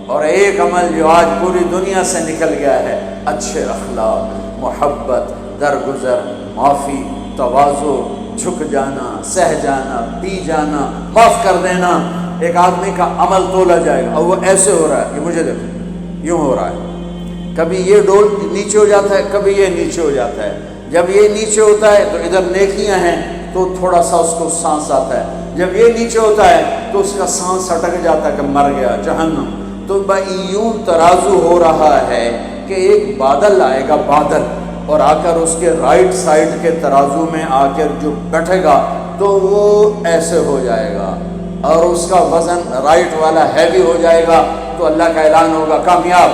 اور ایک عمل جو آج پوری دنیا سے نکل گیا ہے، اچھے اخلاق، محبت، درگزر، معافی، تواضع، جھک جانا، سہ جانا، پی جانا، معاف کر دینا۔ ایک آدمی کا عمل تولا جائے گا اور وہ ایسے ہو رہا ہے کہ مجھے دیکھو یوں ہو رہا ہے، کبھی یہ ڈول نیچے ہو جاتا ہے، کبھی یہ نیچے ہو جاتا ہے۔ جب یہ نیچے ہوتا ہے تو ادھر نیکیاں ہیں تو تھوڑا سا اس کو سانس آتا ہے، جب یہ نیچے ہوتا ہے تو اس کا سانس اٹک جاتا ہے کہ مر گیا، جہنم۔ تو بھائی یوں ترازو ہو رہا ہے کہ ایک بادل آئے گا، بادل، اور آ کر اس کے رائٹ سائڈ کے ترازو میں آ کر جو بیٹھے گا تو وہ ایسے ہو جائے گا، اور اس کا وزن رائٹ والا ہیوی ہو جائے گا، تو اللہ کا اعلان ہوگا کامیاب،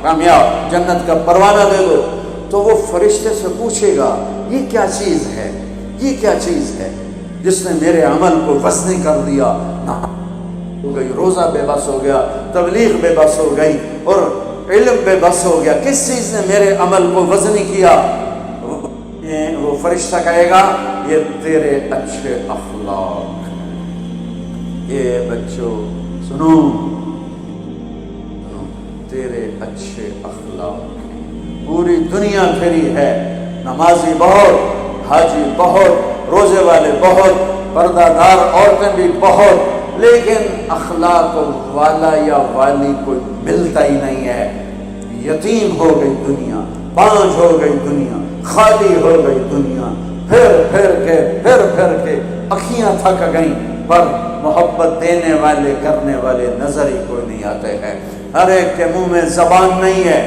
کامیاب، جنت کا پروانہ دے دو۔ تو وہ فرشتے سے پوچھے گا یہ کیا چیز ہے، یہ کیا چیز ہے جس نے میرے عمل کو وزنی کر دیا؟ ہو گئی، روزہ بے بس ہو گیا، تبلیغ بے بس ہو گئی، اور علم بے بس ہو گیا، کس چیز نے میرے عمل کو وزنی کیا؟ وہ فرشتہ کہے گا یہ تیرے اچھے اخلاق۔ یہ بچوں سنو، تیرے اچھے اخلاق۔ پوری دنیا پھری ہے، نمازی بہت، حاجی بہت، روزے والے بہت، پردہ دار عورتیں بھی بہت، لیکن اخلاق والا یا والی کوئی ملتا ہی نہیں ہے۔ یتیم ہو گئی دنیا، بانجھ ہو گئی دنیا، خالی ہو گئی دنیا، پھر پھر کے اکھیاں تھک گئیں، پر محبت دینے والے کرنے والے نظر ہی کوئی نہیں آتے ہیں۔ ہر ایک کے منہ میں زبان نہیں ہے،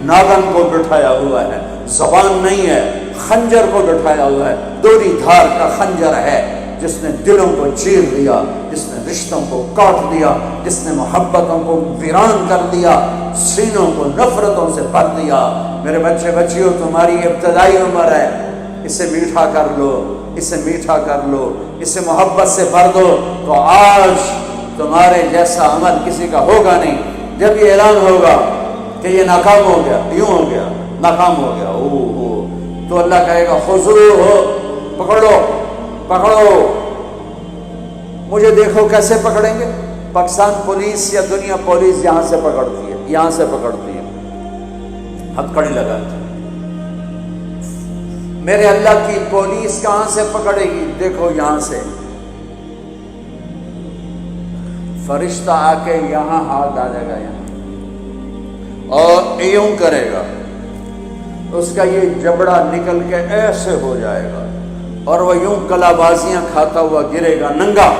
ناگن کو بٹھایا ہوا ہے، زبان نہیں ہے، خنجر کو بٹھایا ہوا ہے، دوری دھار کا خنجر ہے، جس نے دلوں کو چیر دیا، جس نے رشتوں کو کاٹ دیا، جس نے محبتوں کو ویران کر دیا، سینوں کو نفرتوں سے بھر دیا۔ میرے بچے بچیوں، تمہاری ابتدائی عمر ہے، اسے میٹھا کر لو، اسے میٹھا کر لو، اسے محبت سے بھر دو، تو آج تمہارے جیسا عمل کسی کا ہوگا نہیں۔ جب یہ اعلان ہوگا کہ یہ ناکام ہو گیا، یوں ہو گیا، ناکام ہو گیا، تو اللہ کہے گا خذوہ، پکڑو پکڑو۔ مجھے دیکھو کیسے پکڑیں گے؟ پاکستان پولیس یا دنیا پولیس یہاں سے پکڑتی ہے، یہاں سے پکڑتی ہے، ہتھکڑی لگاتی ہے۔ میرے اللہ کی پولیس کہاں سے پکڑے گی؟ دیکھو یہاں سے، فرشتہ آ کے یہاں ہاتھ ڈالے گا، یہاں، اور یوں کرے گا، اس کا یہ جبڑا نکل کے ایسے ہو جائے گا، اور وہ یوں کلا بازیاں کھاتا ہوا گرے گا ننگا،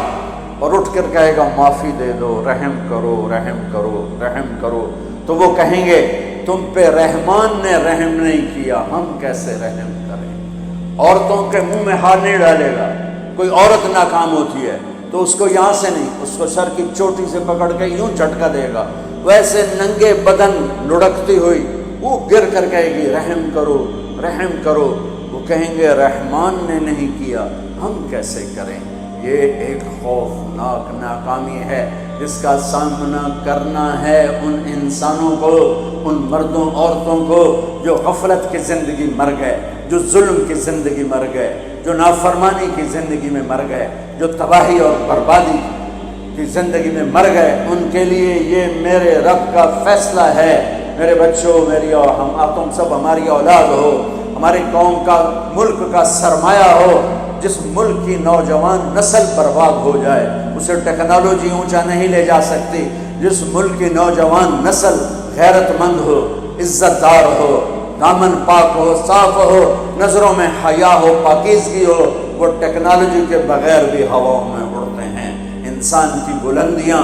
اور اٹھ کر کہے گا معافی دے دو، رحم کرو، رحم کرو، رحم کرو۔ تو وہ کہیں گے تم پہ رحمان نے رحم نہیں کیا، ہم کیسے رحم کریں؟ عورتوں کے منہ میں ہاتھ نہیں ڈالے گا۔ کوئی عورت ناکام ہوتی ہے تو اس کو یہاں سے نہیں، اس کو سر کی چوٹی سے پکڑ کے یوں جھٹکا دے گا، ویسے ننگے بدن لڑکتی ہوئی وہ گر کر کہے گی رحم کرو، رحم کرو۔ وہ کہیں گے رحمان نے نہیں کیا، ہم کیسے کریں؟ یہ ایک خوفناک ناکامی ہے جس کا سامنا کرنا ہے ان انسانوں کو، ان مردوں عورتوں کو جو غفلت کی زندگی مر گئے، جو ظلم کی زندگی مر گئے، جو نافرمانی کی زندگی میں مر گئے، جو تباہی اور بربادی کی زندگی میں مر گئے۔ ان کے لیے یہ میرے رب کا فیصلہ ہے۔ میرے بچوں، میری اور تم سب ہماری اولاد ہو، ہماری قوم کا، ملک کا سرمایہ ہو۔ جس ملک کی نوجوان نسل برباد ہو جائے اسے ٹیکنالوجی اونچا نہیں لے جا سکتی۔ جس ملک کی نوجوان نسل غیرت مند ہو، عزت دار ہو، دامن پاک ہو، صاف ہو، نظروں میں حیا ہو، پاکیزگی ہو، وہ ٹیکنالوجی کے بغیر بھی ہواؤں میں اڑتے ہیں۔ انسان کی بلندیاں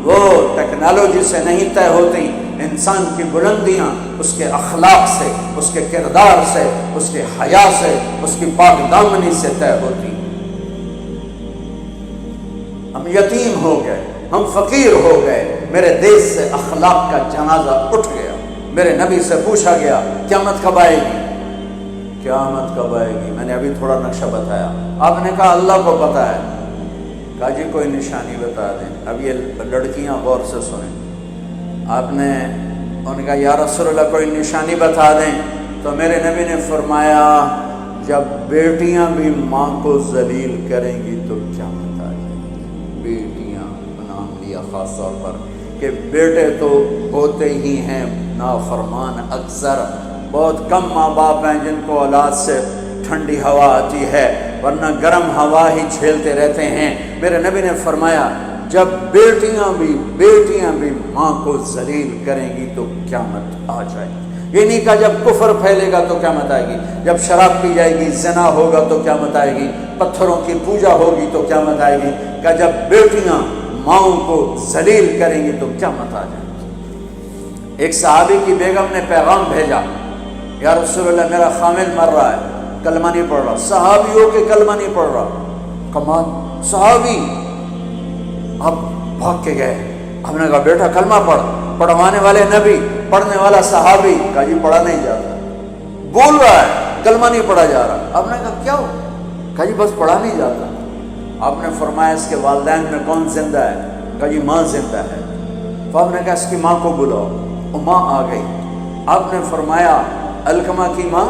وہ ٹیکنالوجی سے نہیں طے ہوتی، انسان کی بلندیاں اس کے اخلاق سے، اس کے کردار سے، اس کے حیا سے، اس کی پاک دامنی سے طے ہوتی۔ ہم یتیم ہو گئے، ہم فقیر ہو گئے، میرے دیش سے اخلاق کا جنازہ اٹھ گیا۔ میرے نبی سے پوچھا گیا قیامت کب آئے گی؟ قیامت کب آئے گی؟ میں نے ابھی تھوڑا نقشہ بتایا، آپ نے کہا اللہ کو پتہ ہے۔ کہا جی کوئی نشانی بتا دیں۔ اب یہ لڑکیاں غور سے سنیں۔ آپ نے ان کا یا رسول اللہ کوئی نشانی بتا دیں، تو میرے نبی نے فرمایا جب بیٹیاں بھی ماں کو ذلیل کریں گی تو قیامت آ جائے گی۔ بیٹیاں نام لیا خاص طور پر، کہ بیٹے تو ہوتے ہی ہیں نافرمان اکثر، بہت کم ماں باپ ہیں جن کو اولاد سے ٹھنڈی ہوا آتی ہے، ورنہ گرم ہوا ہی جھیلتے رہتے ہیں۔ میرے نبی نے فرمایا جب بیٹیاں بھی ماں کو ذلیل کریں گی تو قیامت آ جائے گی۔ یہ نہیں کہا جب کفر پھیلے گا تو قیامت آئے گی، جب شراب پی جائے گی، زنا ہوگا تو قیامت آئے گی، پتھروں کی پوجا ہوگی تو قیامت آئے گی، کہ جب بیٹیاں ماؤں کو ذلیل کریں گی تو قیامت آ جائے گی۔ ایک صحابی کی بیگم نے پیغام بھیجا، یا رسول اللہ میرا خامد مر رہا ہے، کلمہ نہیں پڑھ رہا۔ صحابی ہو کے کلمہ نہیں پڑھ رہا، کمال صحابی۔ اب بھاگ کے گئے، ہم نے کہا بیٹا کلمہ پڑھ، پڑھوانے والے نبی، پڑھنے والا صحابی، کہا جی پڑھا نہیں جاتا، بول رہا ہے کلمہ نہیں پڑھا جا رہا۔ آپ نے کہا کیا ہو؟ کہا جی بس پڑھا نہیں جاتا۔ آپ نے فرمایا اس کے والدین میں کون زندہ ہے؟ کہا جی ماں زندہ ہے۔ تو آپ نے کہا اس کی ماں کو بلاؤ، وہ ماں آ گئی۔ آپ نے فرمایا علقمہ کی ماں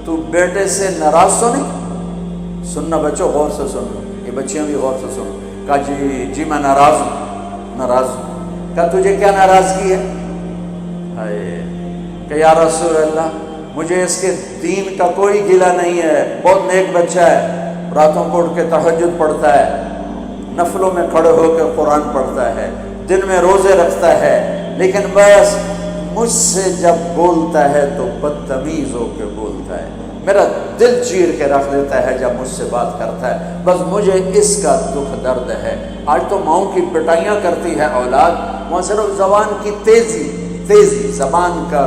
تو بیٹے سے ناراض تو نہیں؟ سننا بچوں غور سے سنو، یہ بچیاں بھی غور سے سنو۔ کہا جی میں ناراض ہوں۔ کہا تجھے کیا ناراضگی ہے؟ کہ یا رسول اللہ مجھے اس کے دین کا کوئی گلہ نہیں ہے، بہت نیک بچہ ہے، راتوں کو اٹھ کے تہجد پڑھتا ہے، نفلوں میں کھڑے ہو کے قرآن پڑھتا ہے، دن میں روزے رکھتا ہے، لیکن بس مجھ سے جب بولتا ہے تو بدتمیز ہو کے بولتا ہے، میرا دل چیر کے رکھ دیتا ہے جب مجھ سے بات کرتا ہے، بس مجھے اس کا دکھ درد ہے۔ آج تو ماؤں کی پٹائیاں کرتی ہے اولاد، وہاں صرف زبان کی تیزی، زبان کا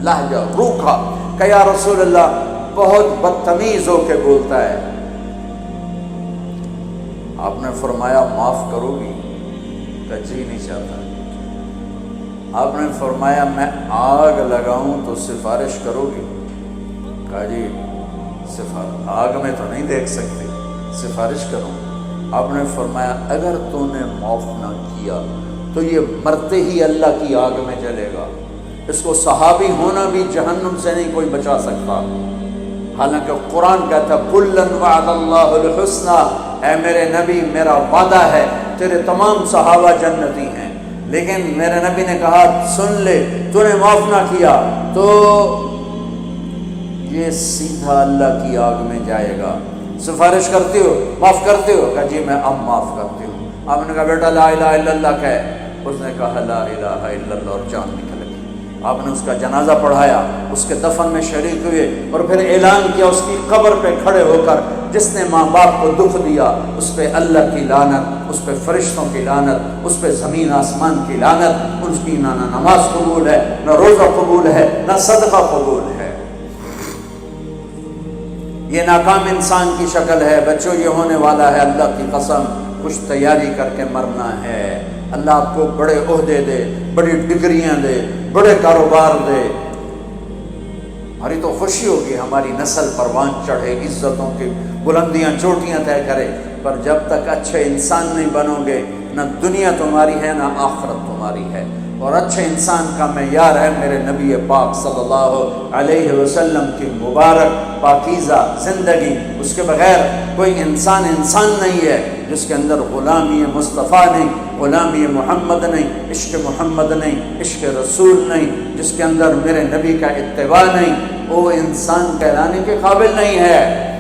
لہجہ روکھا، کہ یا رسول اللہ بہت بدتمیز ہو کے بولتا ہے۔ آپ نے فرمایا معاف کرو گی؟ کہ جی نہیں چاہتا۔ آپ نے فرمایا میں آگ لگاؤں تو سفارش کرو گی؟ کہا جی آگ میں تو نہیں دیکھ سکتے، سفارش کروں۔ آپ نے فرمایا اگر تو نے معاف نہ کیا تو یہ مرتے ہی اللہ کی آگ میں جلے گا، اس کو صحابی ہونا بھی جہنم سے نہیں کوئی بچا سکتا، حالانکہ قرآن کہتا کُلًّا وعد اللہ الحسنى، اے میرے نبی میرا وعدہ ہے تیرے تمام صحابہ جنتی ہیں، لیکن میرے نبی نے کہا سن لے تو نے معاف نہ کیا تو یہ سیدھا اللہ کی آگ میں جائے گا۔ سفارش کرتے ہو، معاف کرتے ہو؟ کہا جی میں اب معاف کرتی ہوں۔ آپ نے کہا بیٹا لا الہ الا اللہ کہے، اس نے کہا لا الہ الا اللہ اور جان نکل گئی۔ آپ نے اس کا جنازہ پڑھایا، اس کے دفن میں شریک ہوئے، اور پھر اعلان کیا اس کی قبر پہ کھڑے ہو کر جس نے ماں باپ کو دکھ دیا اس پہ اللہ کی لعنت، اس پہ فرشتوں کی لعنت، اس پہ زمین آسمان کی لعنت، اس کی نہ نماز قبول ہے، نہ روزہ قبول ہے، نہ صدقہ قبول ہے۔ یہ ناکام انسان کی شکل ہے۔ بچوں یہ ہونے والا ہے، اللہ کی قسم کچھ تیاری کر کے مرنا ہے۔ اللہ آپ کو بڑے عہدے دے، بڑی ڈگریاں دے، بڑے کاروبار دے، ہماری تو خوشی ہوگی، ہماری نسل پروان چڑھے، عزتوں کی بلندیاں چوٹیاں طے کرے، پر جب تک اچھے انسان نہیں بنو گے نہ دنیا تمہاری ہے نہ آخرت تمہاری ہے۔ اور اچھے انسان کا معیار ہے میرے نبی پاک صلی اللہ علیہ وسلم کی مبارک پاکیزہ زندگی، اس کے بغیر کوئی انسان نہیں ہے جس کے اندر غلامی مصطفیٰ نہیں، غلامی محمد نہیں، عشق محمد نہیں، عشق رسول نہیں، جس کے اندر میرے نبی کا اتباع نہیں، وہ انسان کہلانے کے قابل نہیں ہے۔